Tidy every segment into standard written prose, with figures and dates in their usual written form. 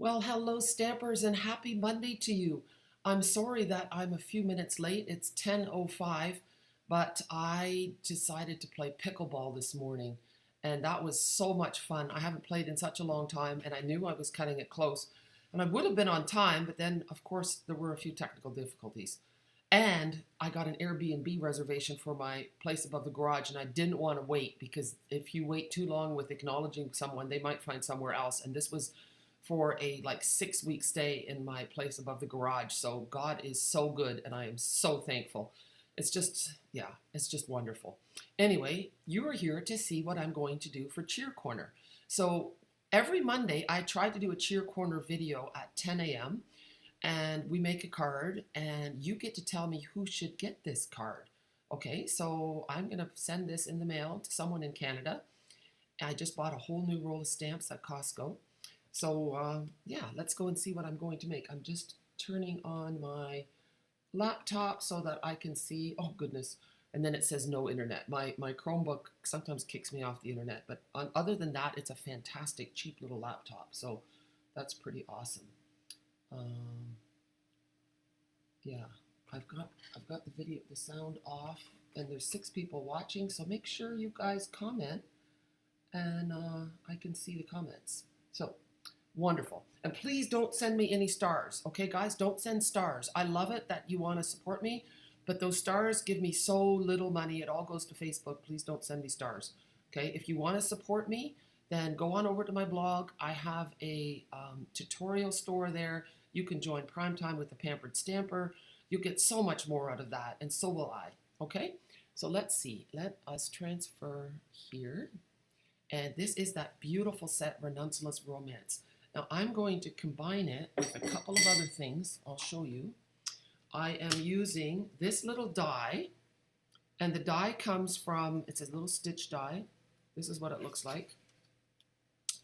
Well, hello, Stampers, and happy Monday to you. I'm sorry that I'm a few minutes late. It's 10:05, but I decided to play pickleball this morning, and that was so much fun. I haven't played in such a long time, and I knew I was cutting it close. And I would have been on time, but then, of course, there were a few technical difficulties. And I got an Airbnb reservation for my place above the garage, and I didn't want to wait because if you wait too long with acknowledging someone, they might find somewhere else. And this was for a like 6 week stay in my place above the garage. So God is so good, and I am so thankful. It's just, yeah, it's just wonderful. Anyway, you are here to see what I'm going to do for Cheer Corner. So every Monday, I try to do a Cheer Corner video at 10 a.m. and we make a card, and you get to tell me who should get this card. Okay, so I'm going to send this in the mail to someone in Canada. I just bought a whole new roll of stamps at Costco. So yeah, let's go and see what I'm going to make. I'm just turning on my laptop so that I can see. Oh goodness. And then it says no internet. My Chromebook sometimes kicks me off the internet, but other than that, it's a fantastic cheap little laptop. So that's pretty awesome. Yeah, I've got the video, the sound off, and there's 6 people watching. So make sure you guys comment, and I can see the comments. So wonderful. And please don't send me any stars. Okay, guys, don't send stars. I love it that you want to support me, but those stars give me so little money. It all goes to Facebook. Please don't send me stars. Okay, if you want to support me, then go on over to my blog. I have a tutorial store there. You can join Prime Time with the Pampered Stamper. You get so much more out of that, and so will I. Okay, so let's see. Let us transfer here. And this is that beautiful set, Ranunculus Romance. Now I'm going to combine it with a couple of other things. I'll show you. I am using this little die, and the die comes from, it's a little stitch die. This is what it looks like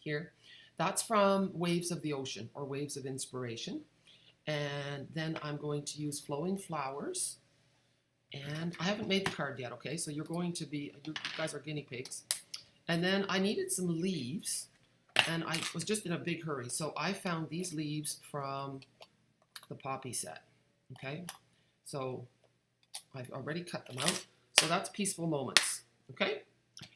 here. That's from Waves of the Ocean, or Waves of Inspiration. And then I'm going to use Flowing Flowers. And I haven't made the card yet, okay? So you guys are guinea pigs. And then I needed some leaves, and I was just in a big hurry. So I found these leaves from the poppy set, okay? So I've already cut them out. So that's Peaceful Moments, okay?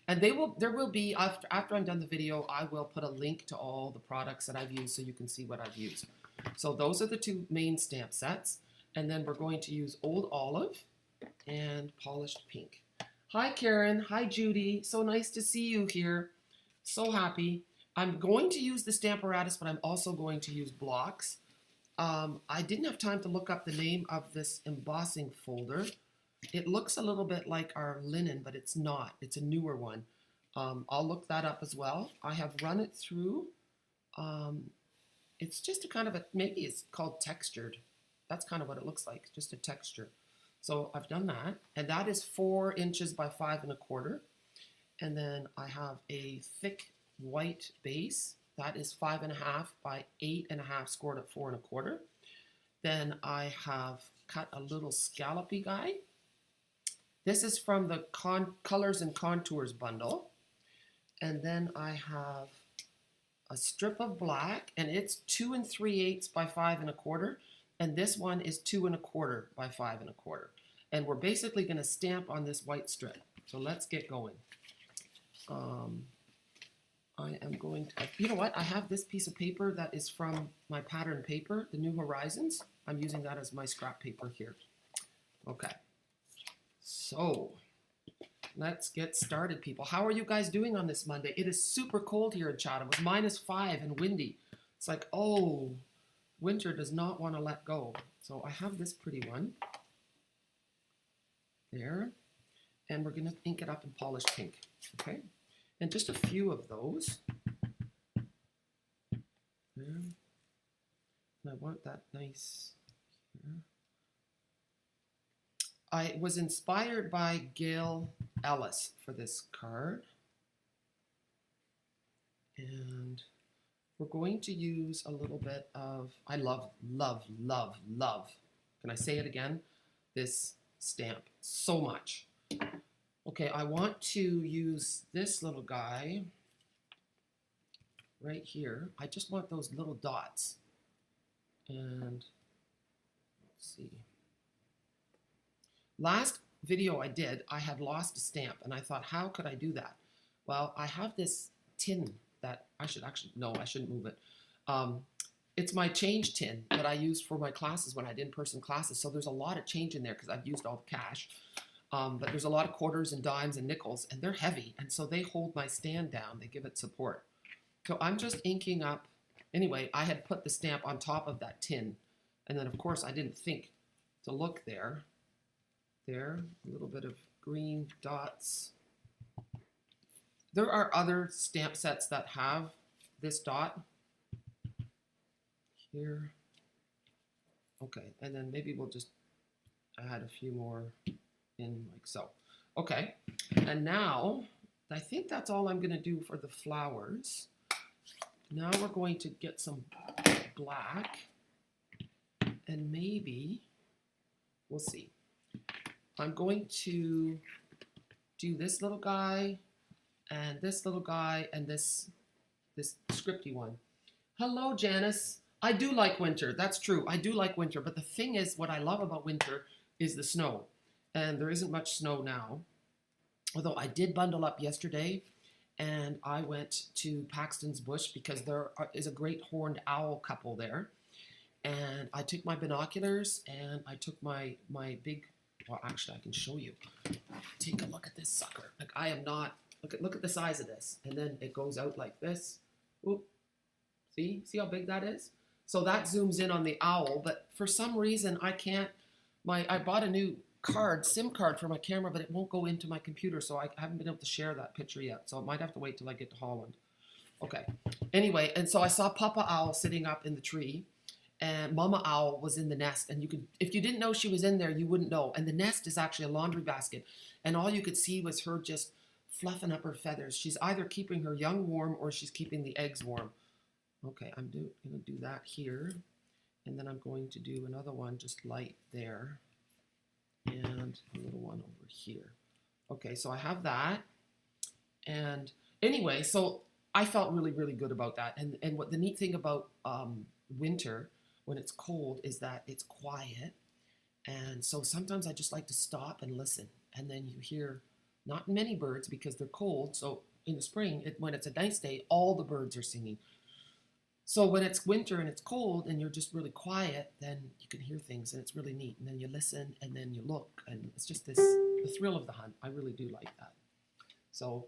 And there will be, after I'm done the video, I will put a link to all the products that I've used so you can see what I've used. So those are the 2 main stamp sets. And then we're going to use Old Olive and Polished Pink. Hi, Karen. Hi, Judy. So nice to see you here. So happy. I'm going to use the Stamparatus, but I'm also going to use blocks. I didn't have time to look up the name of this embossing folder. It looks a little bit like our linen, but it's not. It's a newer one. I'll look that up as well. I have run it through. It's just a kind of maybe it's called textured. That's kind of what it looks like, just a texture. So I've done that, and that is 4 inches by 5 1/4. And then I have a thick white base. That is 5 1/2 by 8 1/2 scored at 4 1/4. Then I have cut a little scallopy guy. This is from the Colors and Contours bundle. And then I have a strip of black, and it's 2 3/8 by 5 1/4. And this one is 2 1/4 by 5 1/4. And we're basically going to stamp on this white strip. So let's get going. I am going to, you know what? I have this piece of paper that is from my pattern paper, the New Horizons. I'm using that as my scrap paper here. Okay. So let's get started, people. How are you guys doing on this Monday? It is super cold here in Chatham. It was -5 and windy. It's like, oh, winter does not want to let go. So I have this pretty one there, and we're going to ink it up in Polished Pink, okay? And just a few of those. There. And I want that nice here. I was inspired by Gail Ellis for this card. And we're going to use a little bit of, I love, love, love, love. Can I say it again? This stamp so much. Okay, I want to use this little guy right here. I just want those little dots. And let's see. Last video I did, I had lost a stamp, and I thought, how could I do that? Well, I have this tin that I should actually, no, I shouldn't move it. It's my change tin that I use for my classes when I did in-person classes. So there's a lot of change in there because I've used all the cash. But there's a lot of quarters and dimes and nickels, and they're heavy. And so they hold my stand down. They give it support. So I'm just inking up. Anyway, I had put the stamp on top of that tin. And then, of course, I didn't think to look there. There, a little bit of green dots. There are other stamp sets that have this dot. Here. Okay, and then maybe we'll just add a few more in like so. Okay, and now I think that's all I'm going to do for the flowers. Now we're going to get some black, and maybe, we'll see. I'm going to do this little guy, and this little guy, and this scripty one. Hello, Janice. I do like winter. That's true. I do like winter. But the thing is, what I love about winter is the snow. And there isn't much snow now. Although I did bundle up yesterday, and I went to Paxton's Bush because there is a great horned owl couple there. And I took my binoculars, and I took my big, well, actually, I can show you. Take a look at this sucker. Like, I am not, look at the size of this. And then it goes out like this. Oop. See how big that is? So that zooms in on the owl, but for some reason I can't, I bought a new SIM card for my camera, but it won't go into my computer, so I haven't been able to share that picture yet, so I might have to wait till I get to Holland. Okay, anyway, and so I saw Papa Owl sitting up in the tree, and Mama Owl was in the nest, and if you didn't know she was in there, you wouldn't know, and the nest is actually a laundry basket, and all you could see was her just fluffing up her feathers. She's either keeping her young warm or she's keeping the eggs warm. Okay, I'm going to do that here, and then I'm going to do another one just light there, and a little one over here. Okay, so I have that, and anyway, so I felt really, really good about that, and what the neat thing about winter, when it's cold, is that it's quiet, and so sometimes I just like to stop and listen, and then you hear not many birds because they're cold, so in the spring, when it's a nice day, all the birds are singing. So when it's winter and it's cold and you're just really quiet, then you can hear things and it's really neat. And then you listen and then you look, and it's just the thrill of the hunt. I really do like that. So,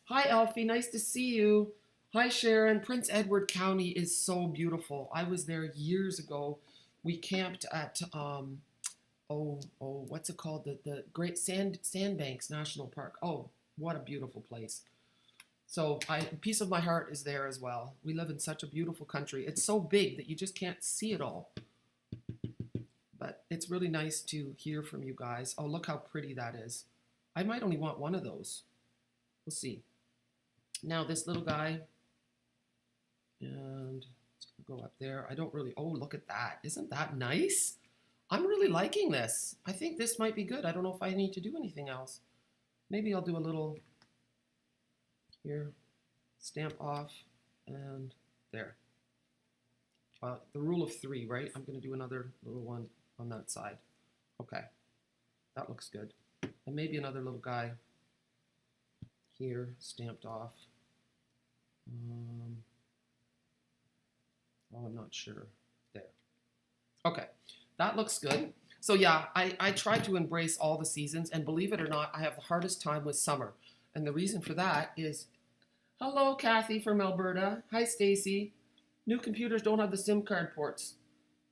hi Alfie, nice to see you. Hi Sharon. Prince Edward County is so beautiful. I was there years ago. We camped at what's it called? The Great Sandbanks National Park. Oh, what a beautiful place. So piece of my heart is there as well. We live in such a beautiful country. It's so big that you just can't see it all. But it's really nice to hear from you guys. Oh, look how pretty that is. I might only want one of those. We'll see. Now this little guy, and it's gonna go up there. I don't really, oh, look at that. Isn't that nice? I'm really liking this. I think this might be good. I don't know if I need to do anything else. Maybe I'll do a little here, stamp off, and there. The rule of 3, right? I'm going to do another little one on that side. Okay, that looks good. And maybe another little guy here, stamped off. Oh, I'm not sure. There. Okay, that looks good. So yeah, I try to embrace all the seasons, and believe it or not, I have the hardest time with summer. And the reason for that is, hello, Kathy from Alberta. Hi, Stacy. New computers don't have the SIM card ports.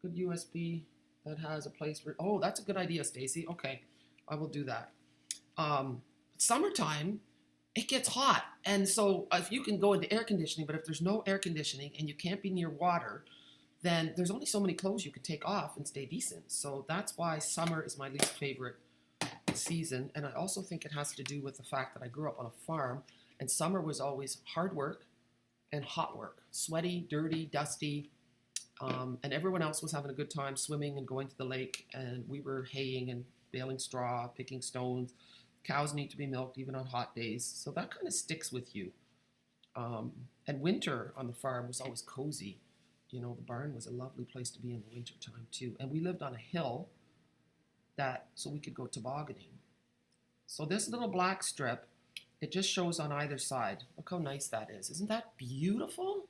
Good USB that has a place for, oh, that's a good idea, Stacy. Okay, I will do that. Summertime, it gets hot. And so if you can go into air conditioning, but if there's no air conditioning and you can't be near water, then there's only so many clothes you can take off and stay decent. So that's why summer is my least favorite season. And I also think it has to do with the fact that I grew up on a farm, and summer was always hard work and hot work, sweaty, dirty, dusty, and everyone else was having a good time swimming and going to the lake, and we were haying and baling straw, picking stones. Cows need to be milked even on hot days, so that kind of sticks with you. And winter on the farm was always cozy. You know, the barn was a lovely place to be in the winter time too. And we lived on a hill so we could go tobogganing. So this little black strip, it just shows on either side. Look how nice that is. Isn't that beautiful?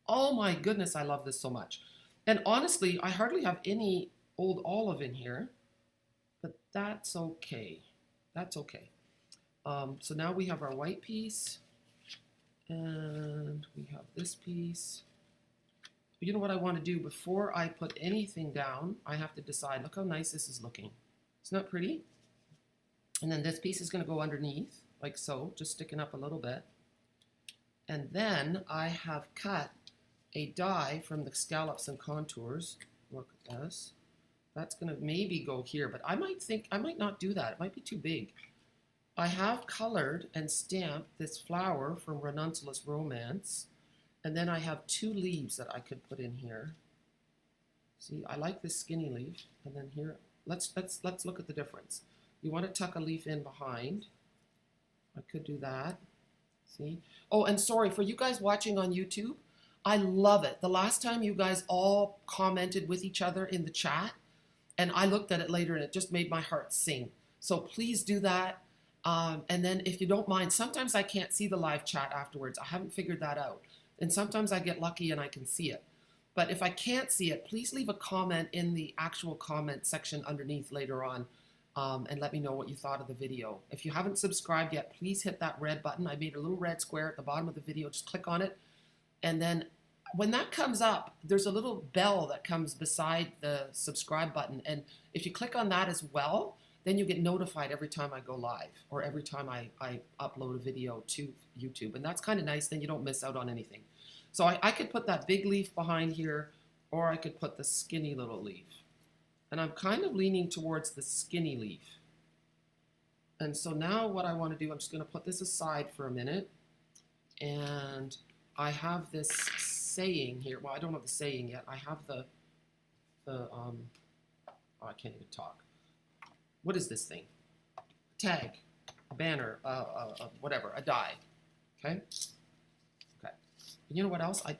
Oh my goodness, I love this so much. And honestly, I hardly have any old olive in here, but that's okay. That's okay. So now we have our white piece, and we have this piece. You know what I want to do before I put anything down? I have to decide. Look how nice this is looking. Isn't that pretty? And then this piece is going to go underneath, like so, just sticking up a little bit. And then I have cut a die from the Scallops and Contours. Look at this. That's going to maybe go here, but I might not do that. It might be too big. I have colored and stamped this flower from Ranunculus Romance. And then I have 2 leaves that I could put in here. See, I like this skinny leaf. And then here, let's look at the difference. You want to tuck a leaf in behind. I could do that. See? Oh, and sorry, for you guys watching on YouTube, I love it. The last time you guys all commented with each other in the chat, and I looked at it later and it just made my heart sing. So please do that. And then if you don't mind, sometimes I can't see the live chat afterwards. I haven't figured that out. And sometimes I get lucky and I can see it. But if I can't see it, please leave a comment in the actual comment section underneath later on, and let me know what you thought of the video. If you haven't subscribed yet, please hit that red button. I made a little red square at the bottom of the video. Just click on it. And then when that comes up, there's a little bell that comes beside the subscribe button. And if you click on that as well, then you get notified every time I go live or every time I upload a video to YouTube. And that's kind of nice, then you don't miss out on anything. So I could put that big leaf behind here, or I could put the skinny little leaf. And I'm kind of leaning towards the skinny leaf. And so now what I want to do, I'm just going to put this aside for a minute. And I have this saying here. Well, I don't have the saying yet. I have oh, I can't even talk. What is this thing? Tag, a banner, whatever, a die. Okay? Okay. And you know what else? I'm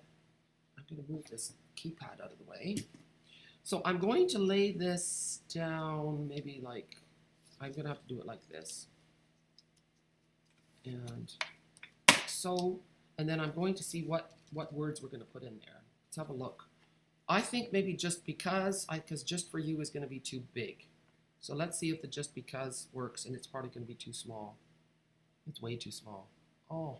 going to move this keypad out of the way. So I'm going to lay this down maybe like, I'm going to have to do it like this. And so, and then I'm going to see what words we're going to put in there. Let's have a look. I think maybe just because just for you is going to be too big. So let's see if the just because works, and it's probably going to be too small. It's way too small. Oh,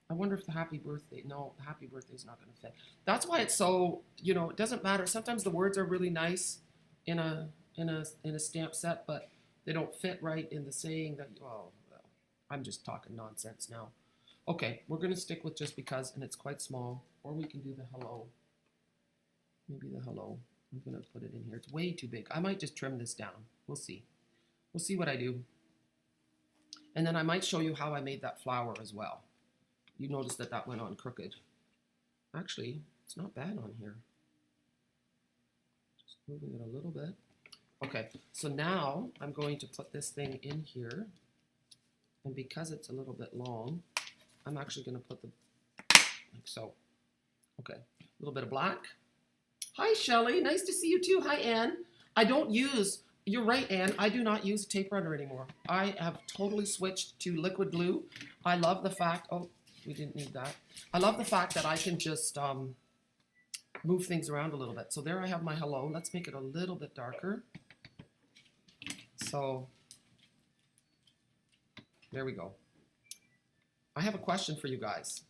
I wonder if the happy birthday, no, the happy birthday is not going to fit. That's why it's so, you know, it doesn't matter. Sometimes the words are really nice in a stamp set, but they don't fit right in the saying that, oh, well, I'm just talking nonsense now. Okay, we're going to stick with just because, and it's quite small, or we can do the hello. Maybe the hello. I'm going to put it in here. It's way too big. I might just trim this down. We'll see. We'll see what I do. And then I might show you how I made that flower as well. You notice that that went on crooked. Actually, it's not bad on here. Just moving it a little bit. Okay, so now I'm going to put this thing in here. And because it's a little bit long, I'm actually going to put like so. Okay, a little bit of black. Hi, Shelley. Nice to see you too. Hi, Anne. I don't use, you're right, Anne. I do not use a tape runner anymore. I have totally switched to liquid glue. I love the fact, oh, we didn't need that. I love the fact that I can just move things around a little bit. So there I have my hello. Let's make it a little bit darker. So there we go. I have a question for you guys.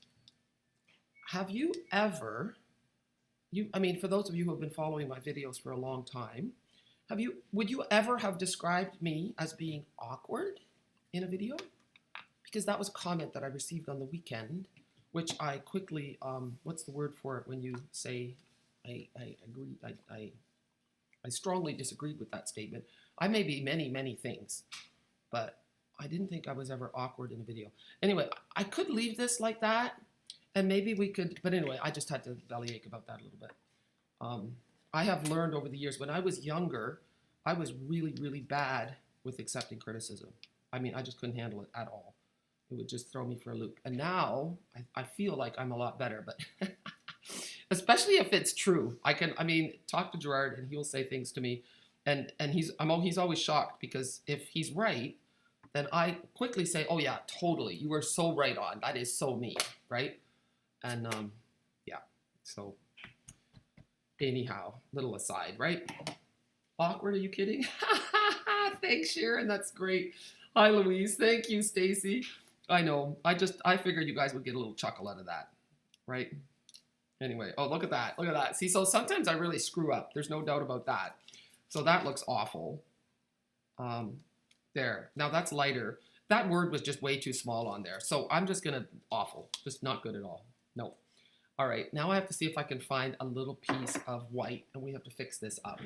Have you ever, I mean, for those of you who have been following my videos for a long time, would you ever have described me as being awkward in a video? Because that was a comment that I received on the weekend, which I quickly, what's the word for it when you say, I agree, I strongly disagreed with that statement. I may be many, many things, but I didn't think I was ever awkward in a video. Anyway, I could leave this like that, and maybe we could, but anyway, I just had to bellyache about that a little bit. I have learned over the years, when I was younger, I was really, really bad with accepting criticism. I mean, I just couldn't handle it at all. it would just throw me for a loop. And now I feel like I'm a lot better, but especially if it's true. I mean, talk to Gerard and he'll say things to me, and he's always shocked, because if he's right, then I quickly say, oh yeah, totally, you were so right on. That is so me, right? And yeah, so anyhow, little aside, right? Awkward, are you kidding? Thanks, Sharon, that's great. Hi, Louise. Thank you, Stacy. I know. I figured you guys would get a little chuckle out of that, right? Anyway, oh, look at that. Look at that. See, so sometimes I really screw up. There's no doubt about that. So that looks awful. There. Now that's lighter. That word was just way too small on there. So I'm just going to, awful. Just not good at all. No. All right. Now I have to see if I can find a little piece of white, and we have to fix this up.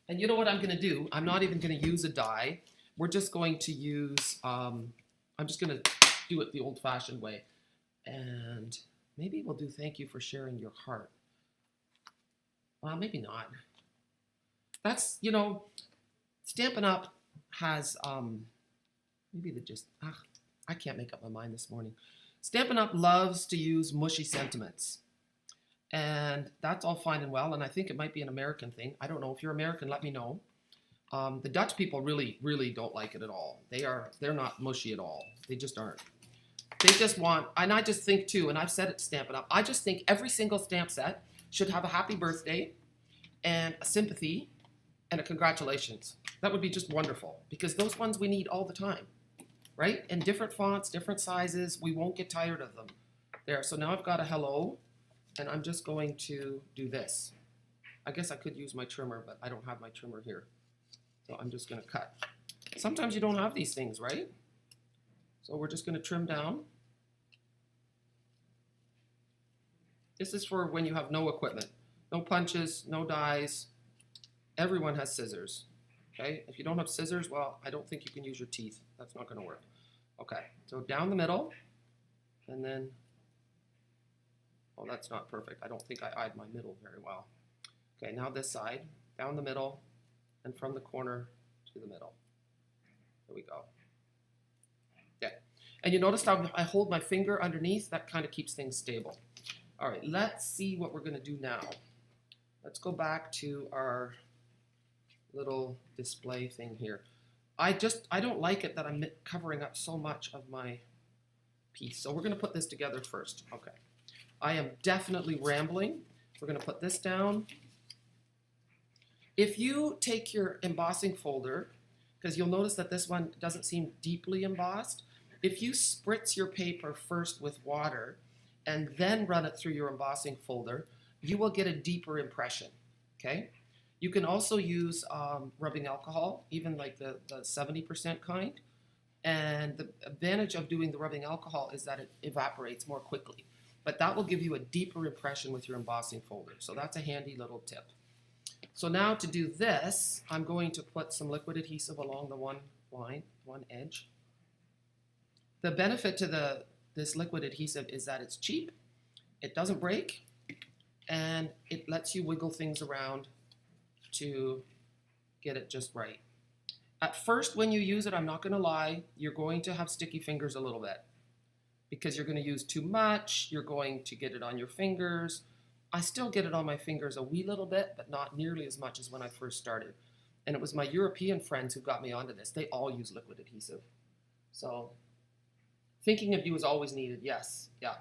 And you know what I'm going to do? I'm not even going to use a dye. We're just going to use, I'm just going to do it the old-fashioned way. And maybe we'll do thank you for sharing your heart. Well, maybe not. That's, you know, Stampin' Up! Has, maybe they just, I can't make up my mind this morning. Stampin' Up! Loves to use mushy sentiments. And that's all fine and well, and I think it might be an American thing. I don't know. If you're American, let me know. The Dutch people really, really don't like it at all. They're not mushy at all. They just aren't. They just want, and I just think too, and I've said it to Stampin' Up!, I just think every single stamp set should have a happy birthday and a sympathy and a congratulations. That would be just wonderful, because those ones we need all the time, right? In different fonts, different sizes, we won't get tired of them. There, so now I've got a hello. And I'm just going to do this. I guess I could use my trimmer, but I don't have my trimmer here. So I'm just going to cut. Sometimes you don't have these things, right? So we're just going to trim down. This is for when you have no equipment. No punches, no dies. Everyone has scissors. Okay? If you don't have scissors, well, I don't think you can use your teeth. That's not going to work. Okay, so down the middle, and then... Oh, that's not perfect. I don't think I eyed my middle very well. Okay, now this side, down the middle, and from the corner to the middle. There we go. Yeah. And you notice how I hold my finger underneath? That kind of keeps things stable. All right, let's see what we're going to do now. Let's go back to our little display thing here. I don't like it that I'm covering up so much of my piece. So we're going to put this together first. Okay. I am definitely rambling. We're going to put this down. If you take your embossing folder, because you'll notice that this one doesn't seem deeply embossed, if you spritz your paper first with water and then run it through your embossing folder, you will get a deeper impression, okay? You can also use rubbing alcohol, even like the 70% kind. And the advantage of doing the rubbing alcohol is that it evaporates more quickly. But that will give you a deeper impression with your embossing folder. So that's a handy little tip. So now to do this, I'm going to put some liquid adhesive along the one edge. The benefit to this liquid adhesive is that it's cheap, it doesn't break, and it lets you wiggle things around to get it just right. At first, when you use it, I'm not going to lie, you're going to have sticky fingers a little bit, because you're going to use too much, you're going to get it on your fingers. I still get it on my fingers a wee little bit, but not nearly as much as when I first started. And it was my European friends who got me onto this. They all use liquid adhesive. So thinking of you is always needed, yes, yeah.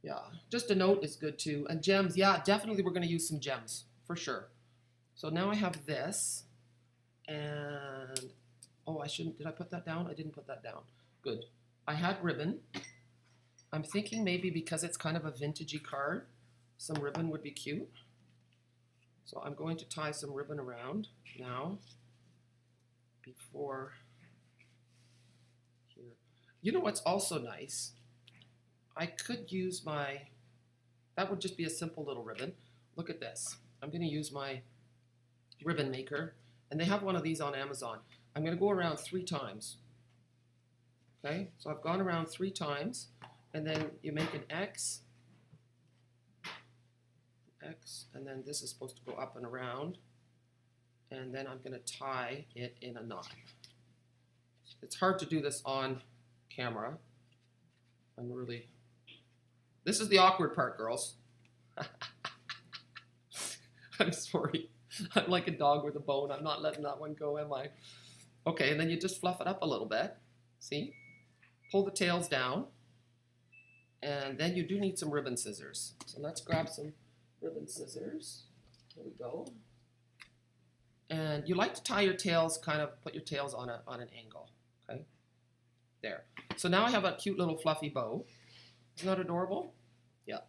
Yeah, just a note is good too. And gems, yeah, definitely we're going to use some gems, for sure. So now I have this, and, oh, did I put that down? I didn't put that down. Good. I had ribbon. I'm thinking maybe because it's kind of a vintagey card, some ribbon would be cute. So I'm going to tie some ribbon around now before here. You know what's also nice? I could use that would just be a simple little ribbon. Look at this. I'm going to use my ribbon maker, and they have one of these on Amazon. I'm going to go around 3 times. Okay, so I've gone around 3 times, and then you make an X, and then this is supposed to go up and around. and then I'm going to tie it in a knot. It's hard to do this on camera. This is the awkward part, girls. I'm sorry. I'm like a dog with a bone. I'm not letting that one go, am I? Okay, and then you just fluff it up a little bit. See? Pull the tails down. And then you do need some ribbon scissors. So let's grab some ribbon scissors. Here we go. And you like to tie your tails, kind of put your tails on an angle. Okay? There. So now I have a cute little fluffy bow. Isn't that adorable? Yeah.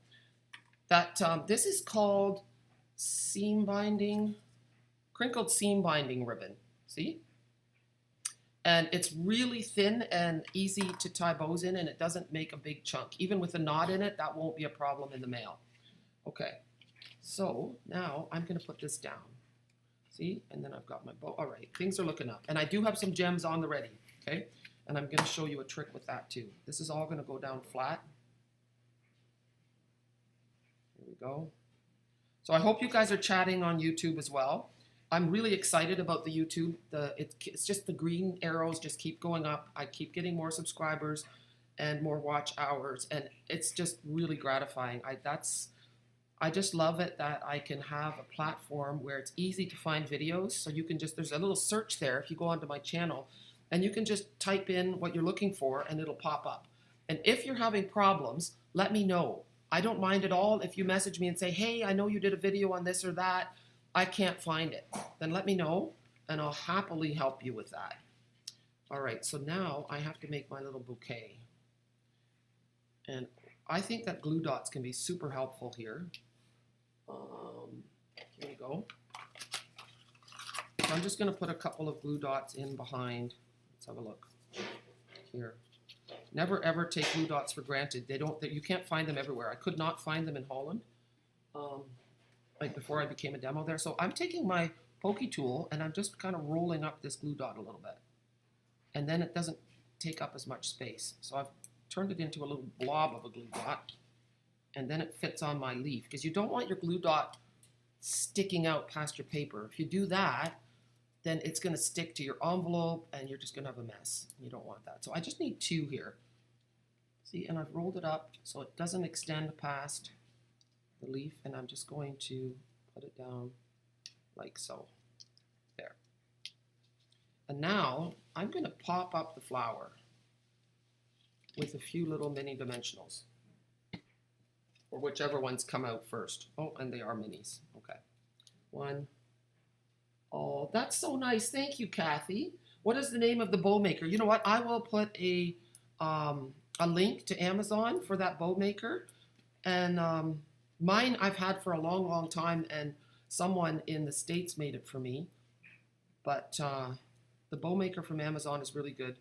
This is called seam binding, crinkled seam binding ribbon. See? And it's really thin and easy to tie bows in, and it doesn't make a big chunk. Even with a knot in it, that won't be a problem in the mail. Okay, so now I'm going to put this down. See? And then I've got my bow. All right, things are looking up. And I do have some gems on the ready, okay? And I'm going to show you a trick with that too. This is all going to go down flat. Here we go. So I hope you guys are chatting on YouTube as well. I'm really excited about the YouTube. It's just the green arrows just keep going up. I keep getting more subscribers and more watch hours, and it's just really gratifying. I just love it that I can have a platform where it's easy to find videos. So you can there's a little search there if you go onto my channel, and you can just type in what you're looking for and it'll pop up. And if you're having problems, let me know. I don't mind at all if you message me and say, hey, I know you did a video on this or that. I can't find it. Then let me know, and I'll happily help you with that. All right, so now I have to make my little bouquet. And I think that glue dots can be super helpful here. Here we go. So I'm just going to put a couple of glue dots in behind. Let's have a look. Here. Never ever take glue dots for granted. You can't find them everywhere. I could not find them in Holland. Like before I became a demo there. So I'm taking my pokey tool and I'm just kind of rolling up this glue dot a little bit. And then it doesn't take up as much space. So I've turned it into a little blob of a glue dot. And then it fits on my leaf. Because you don't want your glue dot sticking out past your paper. If you do that, then it's going to stick to your envelope and you're just going to have a mess. You don't want that. So I just need 2 here. See, and I've rolled it up so it doesn't extend past the leaf, and I'm just going to put it down like so. There. And now I'm going to pop up the flower with a few little mini dimensionals, or whichever ones come out first. Oh, and they are minis. Okay. 1. Oh, that's so nice. Thank you, Kathy. What is the name of the bow maker? You know what? I will put a link to Amazon for that bow maker. And mine I've had for a long, long time, and someone in the States made it for me. But the bow maker from Amazon is really good.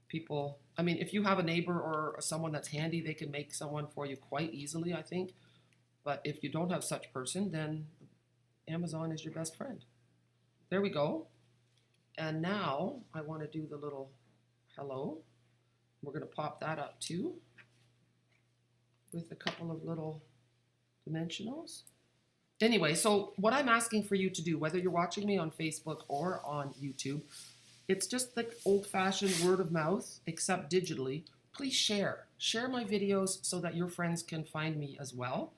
People, I mean, if you have a neighbor or someone that's handy, they can make someone for you quite easily, I think. But if you don't have such person, then Amazon is your best friend. There we go. And now I want to do the little hello. We're going to pop that up too with a couple of little dimensionals. Anyway, so what I'm asking for you to do, whether you're watching me on Facebook or on YouTube, it's just the old-fashioned word of mouth, except digitally. Please share. Share my videos so that your friends can find me as well.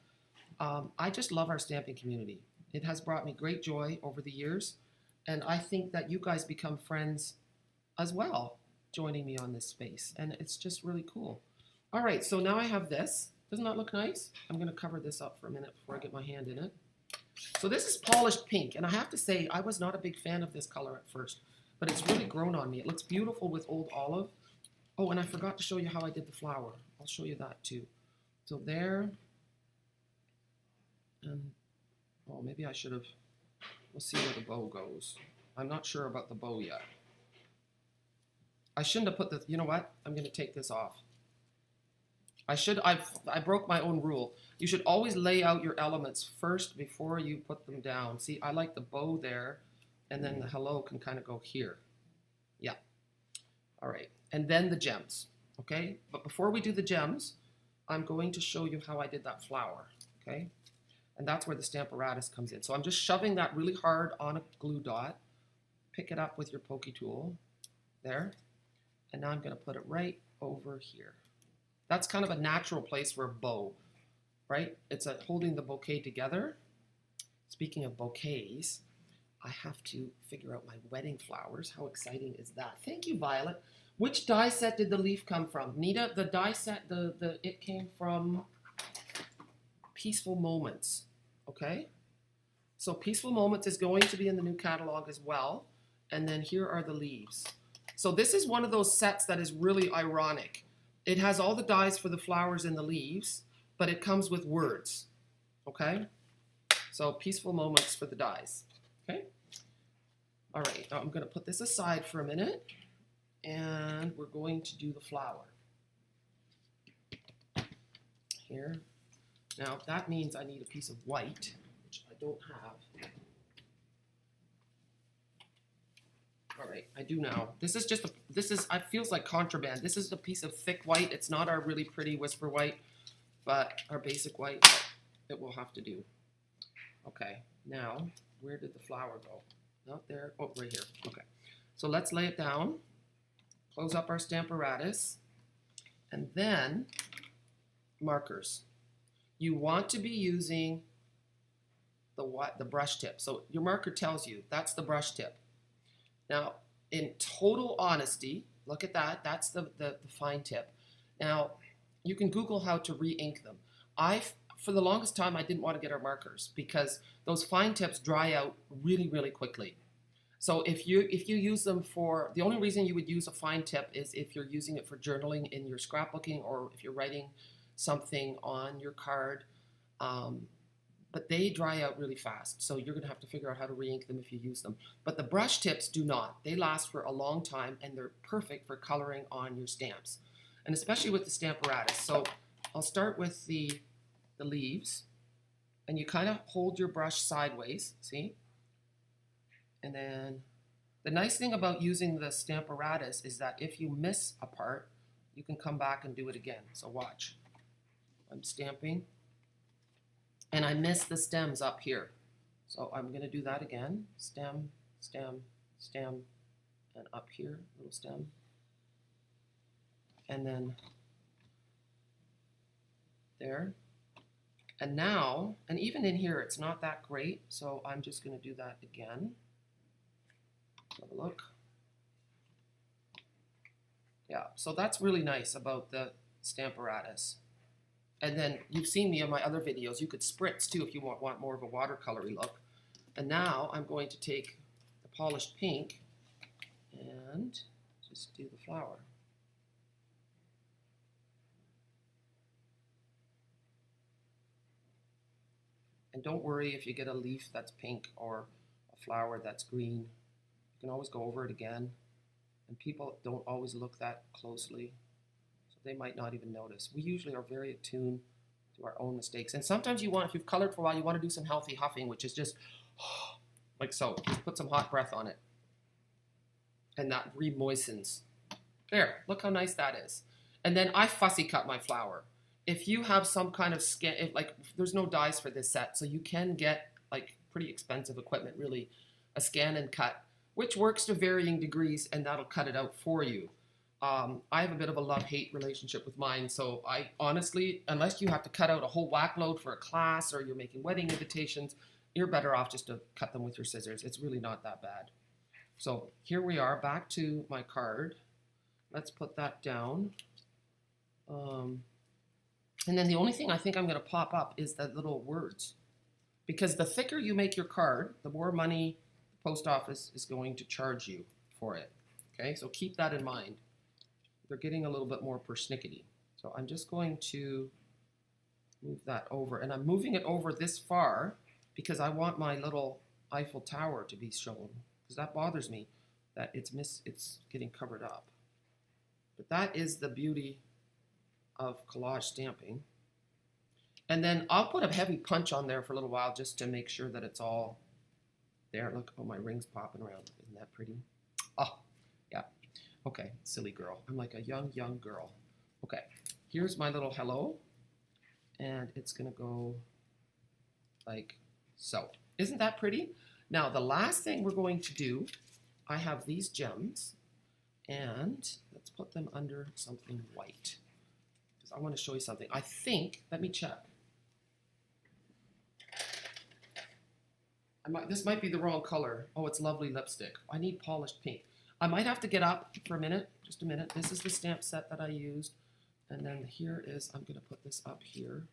I just love our stamping community. It has brought me great joy over the years, and I think that you guys become friends as well, joining me on this space, and it's just really cool. All right, so now I have this. Doesn't that look nice? I'm going to cover this up for a minute before I get my hand in it. So this is polished pink, and I have to say I was not a big fan of this color at first, but it's really grown on me. It looks beautiful with old olive. Oh, and I forgot to show you how I did the flower. I'll show you that too. So there, and oh, maybe I should have, we'll see where the bow goes. I'm not sure about the bow yet. I shouldn't have put the, you know what? I'm going to take this off. I broke my own rule. You should always lay out your elements first before you put them down. See, I like the bow there, and then the hello can kind of go here. Yeah. All right. And then the gems, okay? But before we do the gems, I'm going to show you how I did that flower, okay? And that's where the Stamparatus comes in. So I'm just shoving that really hard on a glue dot, pick it up with your pokey tool there. And now I'm going to put it right over here. That's kind of a natural place for a bow, right? It's holding the bouquet together. Speaking of bouquets, I have to figure out my wedding flowers. How exciting is that? Thank you, Violet. Which die set did the leaf come from? Nita, the die set, it came from Peaceful Moments, okay? So Peaceful Moments is going to be in the new catalog as well. And then here are the leaves. So this is one of those sets that is really ironic. It has all the dies for the flowers and the leaves, but it comes with words, okay? So Peaceful Moments for the dies, okay? All right, now I'm gonna put this aside for a minute, and we're going to do the flower. Here. Now that means I need a piece of white, which I don't have. All right, I do now. This is just it feels like contraband. This is a piece of thick white. It's not our really pretty whisper white, but our basic white, but it will have to do. Okay, now, where did the flower go? Not there, oh, right here, okay. So let's lay it down, close up our Stamparatus, and then markers. You want to be using the brush tip. So your marker tells you that's the brush tip. Now, in total honesty, look at that. That's the fine tip. Now, you can Google how to re-ink them. For the longest time, I didn't want to get our markers because those fine tips dry out really, really quickly. So if you use them for, the only reason you would use a fine tip is if you're using it for journaling in your scrapbooking or if you're writing something on your card. But they dry out really fast, so you're going to have to figure out how to re-ink them if you use them. But the brush tips do not. They last for a long time, and they're perfect for coloring on your stamps, and especially with the Stamparatus. So I'll start with the leaves, and you kind of hold your brush sideways, see? And then the nice thing about using the Stamparatus is that if you miss a part, you can come back and do it again. So watch. I'm stamping. And I missed the stems up here. So I'm going to do that again. Stem, stem, stem, and up here, little stem. And then there. And now, and even in here, it's not that great, so I'm just going to do that again. Have a look. Yeah, so that's really nice about the Stamparatus. And then you've seen me in my other videos. You could spritz too if you want more of a watercolory look. And now I'm going to take the polished pink and just do the flower. And don't worry if you get a leaf that's pink or a flower that's green. You can always go over it again. And people don't always look that closely. They might not even notice. We usually are very attuned to our own mistakes. And sometimes you want, if you've colored for a while, you want to do some healthy huffing, which is just like so. Just put some hot breath on it. And that re-moistens. There, look how nice that is. And then I fussy cut my flower. If you have some kind of scan, there's no dies for this set, so you can get like pretty expensive equipment, really, a scan and cut, which works to varying degrees, and that'll cut it out for you. I have a bit of a love-hate relationship with mine, so I honestly, unless you have to cut out a whole whack load for a class or you're making wedding invitations, you're better off just to cut them with your scissors. It's really not that bad. So here we are, back to my card. Let's put that down. And then the only thing I think I'm going to pop up is the little words. Because the thicker you make your card, the more money the post office is going to charge you for it. Okay, so keep that in mind. They're getting a little bit more persnickety. So I'm just going to move that over. And I'm moving it over this far because I want my little Eiffel Tower to be shown. Because that bothers me that it's getting covered up. But that is the beauty of collage stamping. And then I'll put a heavy punch on there for a little while just to make sure that it's all there. Look, oh, my ring's popping around. Isn't that pretty? Oh, yeah. Okay, silly girl. I'm like a young girl. Okay, here's my little hello. And it's going to go like so. Isn't that pretty? Now, the last thing we're going to do, I have these gems, and let's put them under something white, because I want to show you something. I think, let me check. This might be the wrong color. Oh, it's lovely lipstick. I need polished pink. I might have to get up for a minute, just a minute. This is the stamp set that I used. And then here is, I'm gonna put this up here.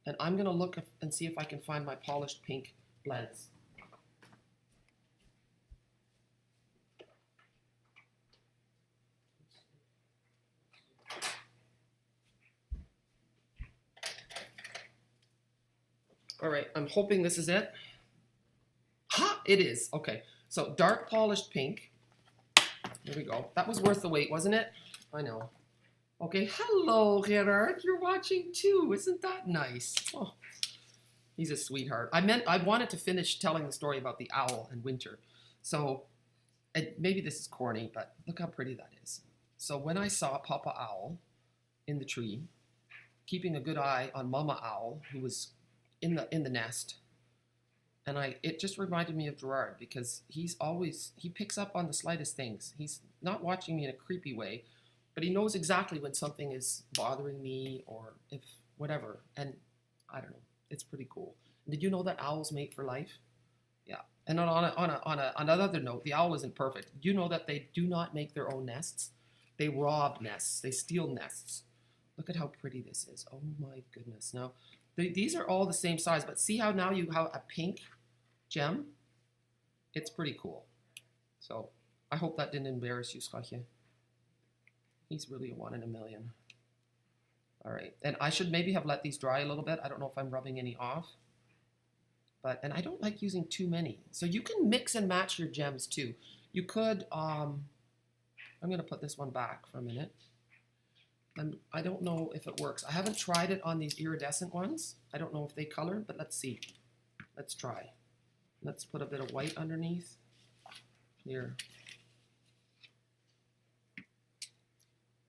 And I'm gonna look and see if I can find my polished pink blends. All right, I'm hoping this is it. Ha, it is, okay. So dark polished pink. There we go. That was worth the wait, wasn't it? I know. Okay, hello, Gerard. You're watching too. Isn't that nice? Oh, he's a sweetheart. I wanted to finish telling the story about the owl and winter. So, and maybe this is corny, but look how pretty that is. So when I saw Papa Owl in the tree, keeping a good eye on Mama Owl, who was in the nest, and it just reminded me of Gerard, because he picks up on the slightest things. He's not watching me in a creepy way, but he knows exactly when something is bothering me or if whatever. And I don't know, it's pretty cool. Did you know that owls mate for life? Yeah. And on another note, the owl isn't perfect. Did you know that they do not make their own nests? They rob nests. They steal nests. Look at how pretty this is. Oh my goodness. Now, these are all the same size, but see how now you have a pink gem? It's pretty cool. So I hope that didn't embarrass you, Schatje. He's really a 1 in a million. All right, and I should maybe have let these dry a little bit. I don't know if I'm rubbing any off. And I don't like using too many. So you can mix and match your gems too. You could, I'm gonna put this one back for a minute. I don't know if it works. I haven't tried it on these iridescent ones. I don't know if they color, but let's see. Let's try. Let's put a bit of white underneath. Here.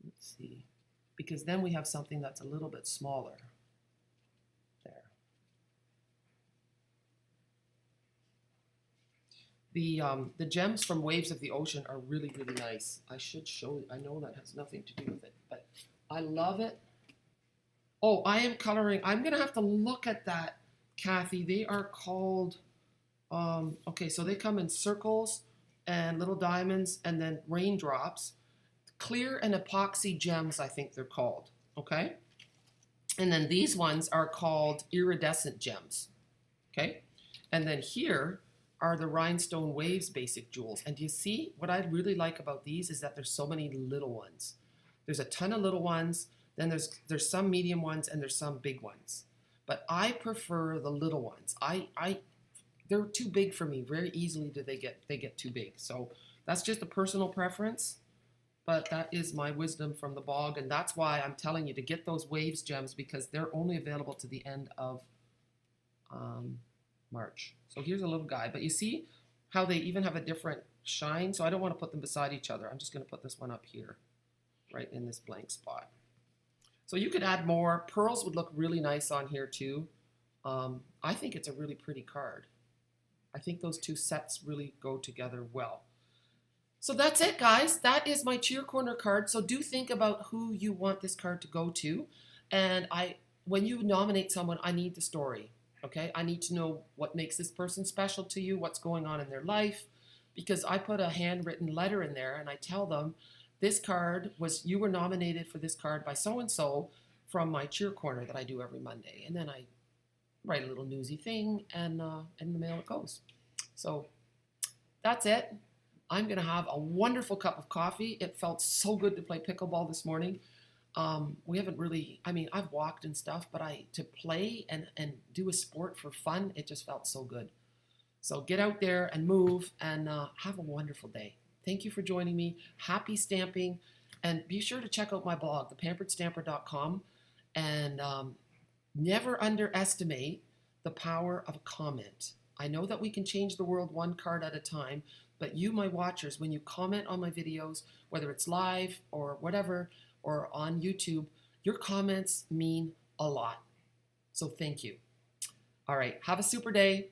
Let's see. Because then we have something that's a little bit smaller. There. The gems from Waves of the Ocean are really, really nice. I should show you. I know that has nothing to do with it, but I love it. Oh, I am coloring. I'm going to have to look at that, Kathy. They are called, okay, so they come in circles and little diamonds and then raindrops. Clear and epoxy gems, I think they're called, okay? And then these ones are called iridescent gems, okay? And then here are the rhinestone waves basic jewels. And do you see what I really like about these is that there's so many little ones. There's a ton of little ones, then there's some medium ones, and there's some big ones. But I prefer the little ones. They're too big for me. Very easily do they get too big. So that's just a personal preference, but that is my wisdom from the bog, and that's why I'm telling you to get those waves gems, because they're only available to the end of March. So here's a little guy, but you see how they even have a different shine? So I don't want to put them beside each other. I'm just going to put this one up here, right in this blank spot. So you could add more. Pearls would look really nice on here too. I think it's a really pretty card. I think those two sets really go together well. So that's it, guys. That is my Cheer Corner card. So do think about who you want this card to go to. And when you nominate someone, I need the story, okay? I need to know what makes this person special to you, what's going on in their life, because I put a handwritten letter in there and I tell them, this card you were nominated for this card by so-and-so from my Cheer Corner that I do every Monday. And then I write a little newsy thing and in the mail it goes. So that's it. I'm going to have a wonderful cup of coffee. It felt so good to play pickleball this morning. We haven't really, I mean, I've walked and stuff, but to play and do a sport for fun, it just felt so good. So get out there and move and have a wonderful day. Thank you for joining me. Happy stamping. And be sure to check out my blog, thepamperedstamper.com. And never underestimate the power of a comment. I know that we can change the world one card at a time, but you, my watchers, when you comment on my videos, whether it's live or whatever, or on YouTube, your comments mean a lot. So thank you. All right, have a super day.